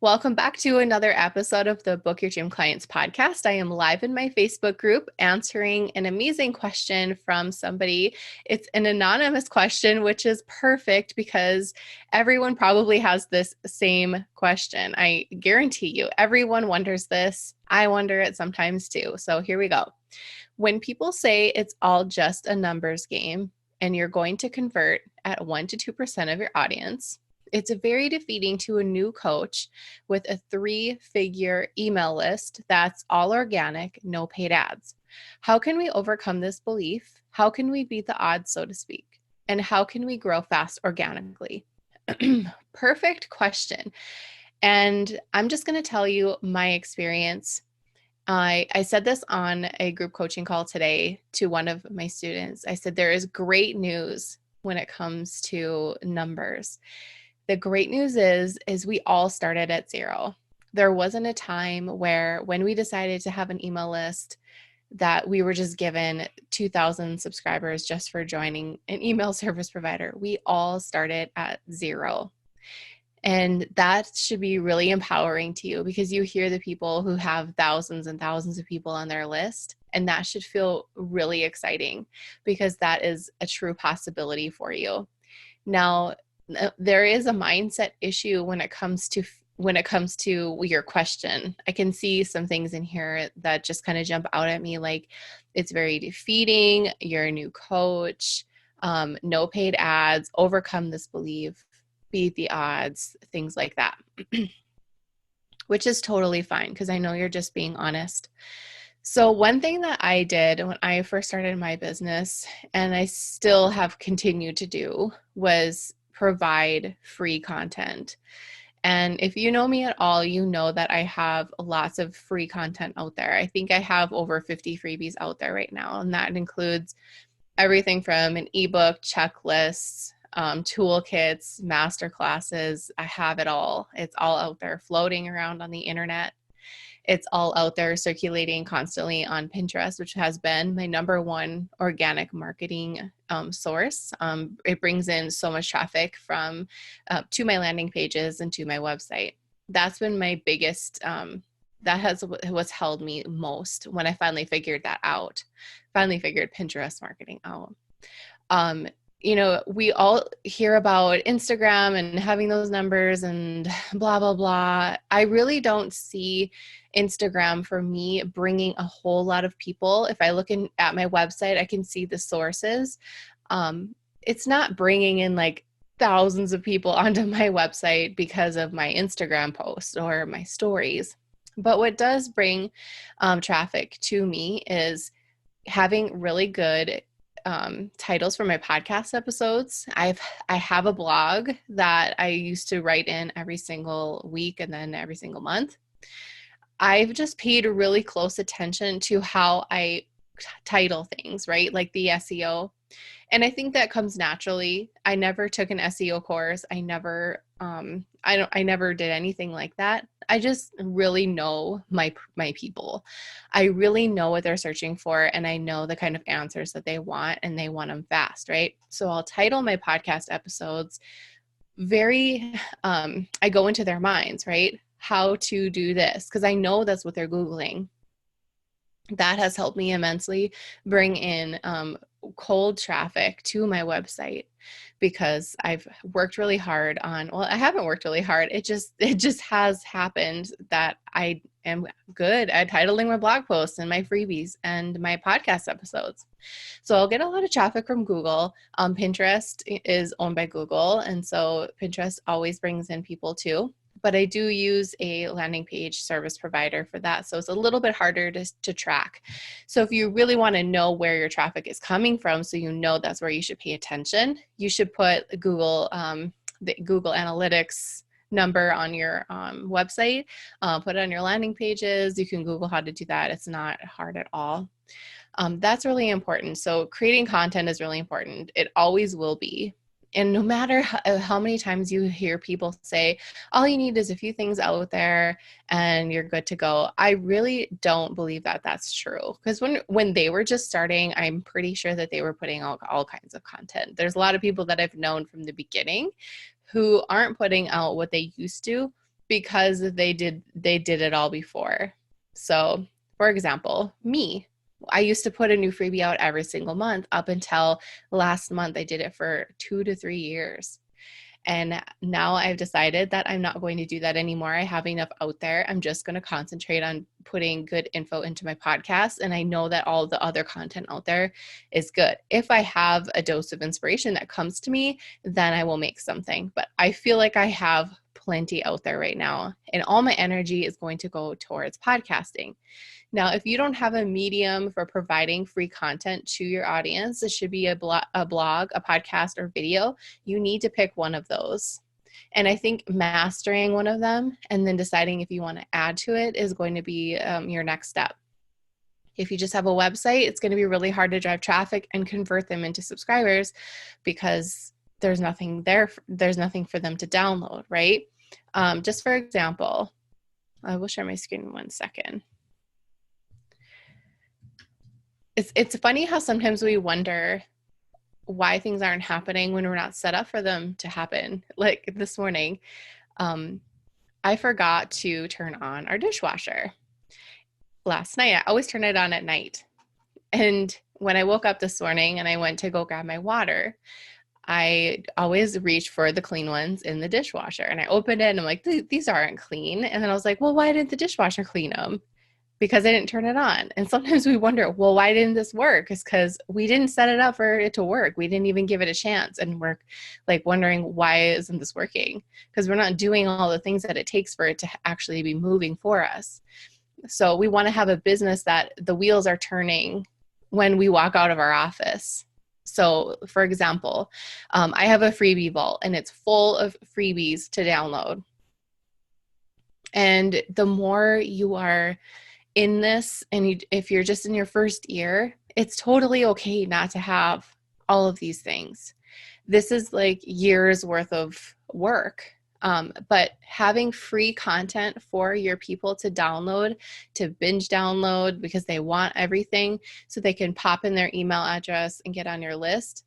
Welcome back to another episode of the Book Your Dream Clients podcast. I am live in my Facebook group answering an amazing question from somebody. It's an anonymous question, which is perfect because everyone probably has this same question. I guarantee you, everyone wonders this. I wonder it sometimes too. So here we go. When people say it's all just a numbers game and you're going to convert at 1 to 2% of your audience, it's very defeating to a new coach with a 3-figure email list that's all organic, no paid ads. How can we overcome this belief? How can we beat the odds, so to speak? And how can we grow fast organically? Perfect question. And I'm just going to tell you my experience. I said this on a group coaching call today to one of my students. I said, there is great news when it comes to numbers. The great news is we all started at zero. There wasn't a time where when we decided to have an email list that we were just given 2,000 subscribers just for joining an email service provider. We all started at zero. And that should be really empowering to you because you hear the people who have thousands and thousands of people on their list. And that should feel really exciting because that is a true possibility for you. Now, there is a mindset issue when it comes to your question. I can see some things in here that just kind of jump out at me, like it's very defeating, you're a new coach, no paid ads, overcome this belief, beat the odds, things like that. Which is totally fine because I know you're just being honest. So one thing that I did when I first started my business, and I still have continued to do, was provide free content. And if you know me at all, you know that I have lots of free content out there. I think I have over 50 freebies out there right now. And that includes everything from an ebook, checklists, toolkits, master classes. I have it all. It's all out there floating around on the internet. It's all out there circulating constantly on Pinterest, which has been my number one organic marketing source. It brings in so much traffic from to my landing pages and to my website. That's been my biggest, that has what's held me most when I finally figured that out, finally figured Pinterest marketing out. We all hear about Instagram and having those numbers and blah, blah, blah. I really don't see Instagram for me bringing a whole lot of people. If I look at my website, I can see the sources. It's not bringing in like thousands of people onto my website because of my Instagram posts or my stories. But what does bring traffic to me is having really good titles for my podcast episodes. I have a blog that I used to write in every single week and then every single month. I've just paid really close attention to how I title things, right? Like the SEO. And I think that comes naturally. I never took an SEO course. I never did anything like that. I just really know my people. I really know what they're searching for, and I know the kind of answers that they want, and they want them fast, right? So I'll title my podcast episodes I go into their minds, right? How to do this, because I know that's what they're Googling. That has helped me immensely bring in cold traffic to my website because I've worked really hard I haven't worked really hard. It just has happened that I am good at titling my blog posts and my freebies and my podcast episodes. So I'll get a lot of traffic from Google. Pinterest is owned by Google. And so Pinterest always brings in people too. But I do use a landing page service provider for that. So it's a little bit harder to track. So if you really want to know where your traffic is coming from, so you know that's where you should pay attention, you should put the Google Analytics number on your website, put it on your landing pages. You can Google how to do that. It's not hard at all. That's really important. So creating content is really important. It always will be. And no matter how many times you hear people say, all you need is a few things out there and you're good to go, I really don't believe that that's true. Because when they were just starting, I'm pretty sure that they were putting out all kinds of content. There's a lot of people that I've known from the beginning who aren't putting out what they used to because they did it all before. So, for example, I used to put a new freebie out every single month. Up until last month, I did it for 2 to 3 years. And now I've decided that I'm not going to do that anymore. I have enough out there. I'm just going to concentrate on putting good info into my podcast. And I know that all the other content out there is good. If I have a dose of inspiration that comes to me, then I will make something. But I feel like I have plenty out there right now, and all my energy is going to go towards podcasting. Now, if you don't have a medium for providing free content to your audience, it should be a blog, a podcast, or video. You need to pick one of those. And I think mastering one of them and then deciding if you want to add to it is going to be your next step. If you just have a website, it's going to be really hard to drive traffic and convert them into subscribers because there's nothing there. There's nothing for them to download, right? Just for example, I will share my screen in 1 second. It's funny how sometimes we wonder why things aren't happening when we're not set up for them to happen. Like this morning, I forgot to turn on our dishwasher last night. I always turn it on at night. And when I woke up this morning and I went to go grab my water, I always reach for the clean ones in the dishwasher. And I opened it and I'm like, these aren't clean. And then I was like, well, why didn't the dishwasher clean them? Because I didn't turn it on. And sometimes we wonder, well, why didn't this work? It's because we didn't set it up for it to work. We didn't even give it a chance. And we're like wondering, why isn't this working? Because we're not doing all the things that it takes for it to actually be moving for us. So we want to have a business that the wheels are turning when we walk out of our office. So for example, I have a freebie vault and it's full of freebies to download. And the more you are in this, and if you're just in your first year, it's totally okay not to have all of these things. This is like years worth of work. But having free content for your people to download, to binge download because they want everything so they can pop in their email address and get on your list.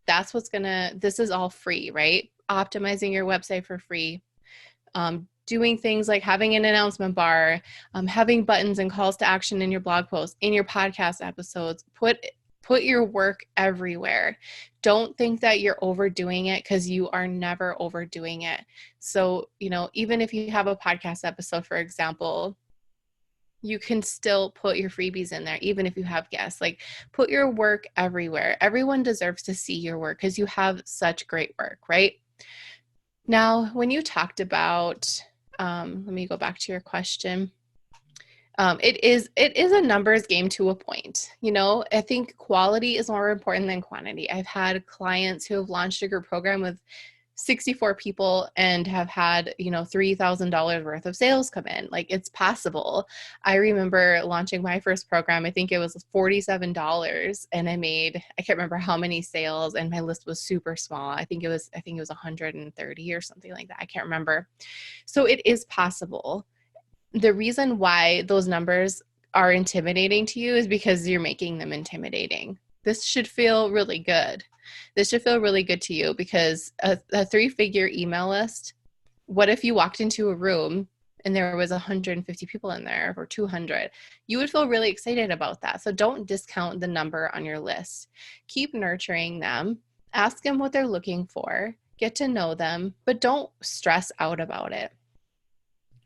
That's this is all free, right? Optimizing your website for free. Doing things like having an announcement bar, having buttons and calls to action in your blog posts, in your podcast episodes. Put your work everywhere. Don't think that you're overdoing it, because you are never overdoing it. So, even if you have a podcast episode, for example, you can still put your freebies in there, even if you have guests. Like, put your work everywhere. Everyone deserves to see your work because you have such great work, right? Now, when you talked about, let me go back to your question. It is a numbers game to a point. I think quality is more important than quantity. I've had clients who have launched a group program with 64 people and have had, $3,000 worth of sales come in. Like, it's possible. I remember launching my first program. I think it was $47 and I can't remember how many sales, and my list was super small. I think it was 130 or something like that. I can't remember. So it is possible. The reason why those numbers are intimidating to you is because you're making them intimidating. This should feel really good. This should feel really good to you, because a 3-figure email list, what if you walked into a room and there was 150 people in there, or 200? You would feel really excited about that. So don't discount the number on your list. Keep nurturing them. Ask them what they're looking for. Get to know them, but don't stress out about it.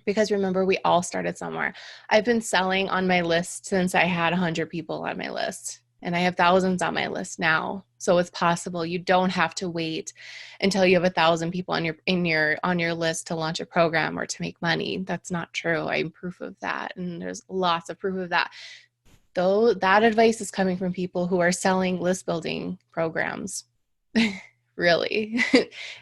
Because remember, we all started somewhere. I've been selling on my list since I had 100 people on my list, and I have thousands on my list now. So it's possible. You don't have to wait until you have 1,000 people on your list to launch a program or to make money. That's not true. I'm proof of that, and there's lots of proof of that. Though that advice is coming from people who are selling list building programs. Really.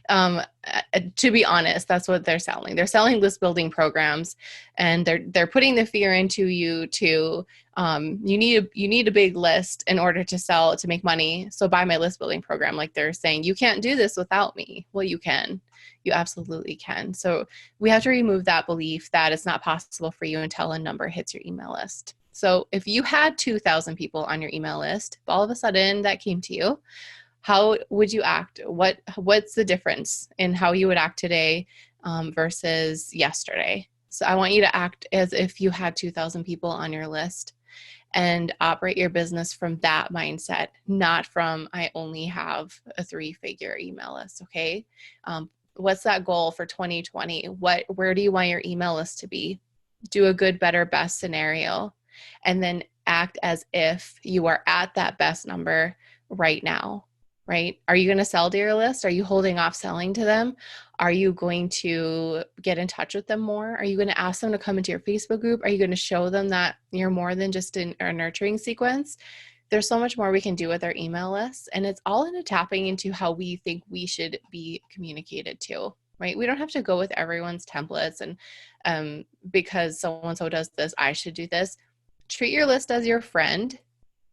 To be honest, that's what they're selling. They're selling list building programs, and they're putting the fear into you to, you need a big list in order to make money. So buy my list building program. Like, they're saying, you can't do this without me. Well, you can. You absolutely can. So we have to remove that belief that it's not possible for you until a number hits your email list. So if you had 2,000 people on your email list, all of a sudden that came to you, how would you act? What's the difference in how you would act today versus yesterday. So I want you to act as if you had 2,000 people on your list and operate your business from that mindset, not from I only have a 3-figure email list. Okay. What's that goal for 2020? Where do you want your email list to be? Do a good, better, best scenario, and then act as if you are at that best number right now, right? Are you going to sell to your list? Are you holding off selling to them? Are you going to get in touch with them more? Are you going to ask them to come into your Facebook group? Are you going to show them that you're more than just a nurturing sequence? There's so much more we can do with our email lists, and it's all into tapping into how we think we should be communicated to, right? We don't have to go with everyone's templates and because so-and-so does this, I should do this. Treat your list as your friend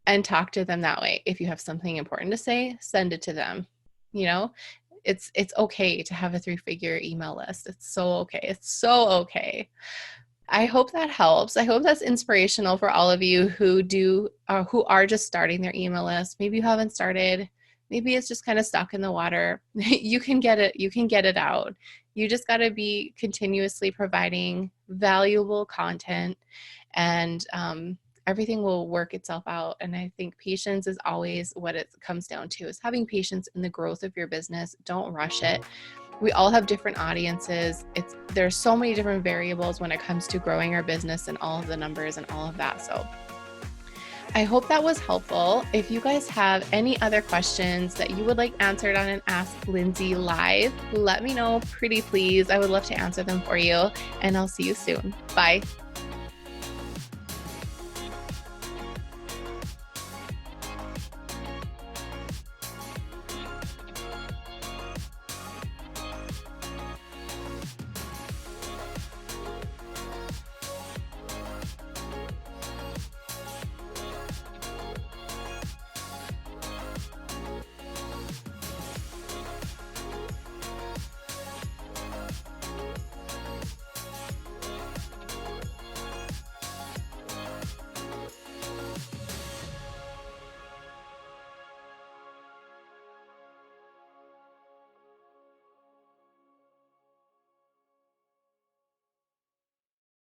and talk to them that way. If you have something important to say, send it to them. You know, it's okay to have a 3-figure email list. It's so okay. It's so okay. I hope that helps. I hope that's inspirational for all of you who are just starting their email list. Maybe you haven't started. Maybe it's just kind of stuck in the water. You can get it. You can get it out. You just got to be continuously providing valuable content, and everything will work itself out. And I think patience is always what it comes down to, is having patience in the growth of your business. Don't rush it. We all have different audiences. There's so many different variables when it comes to growing our business and all of the numbers and all of that. So I hope that was helpful. If you guys have any other questions that you would like answered on an Ask Lindsay Live, let me know, pretty please. I would love to answer them for you, and I'll see you soon. Bye.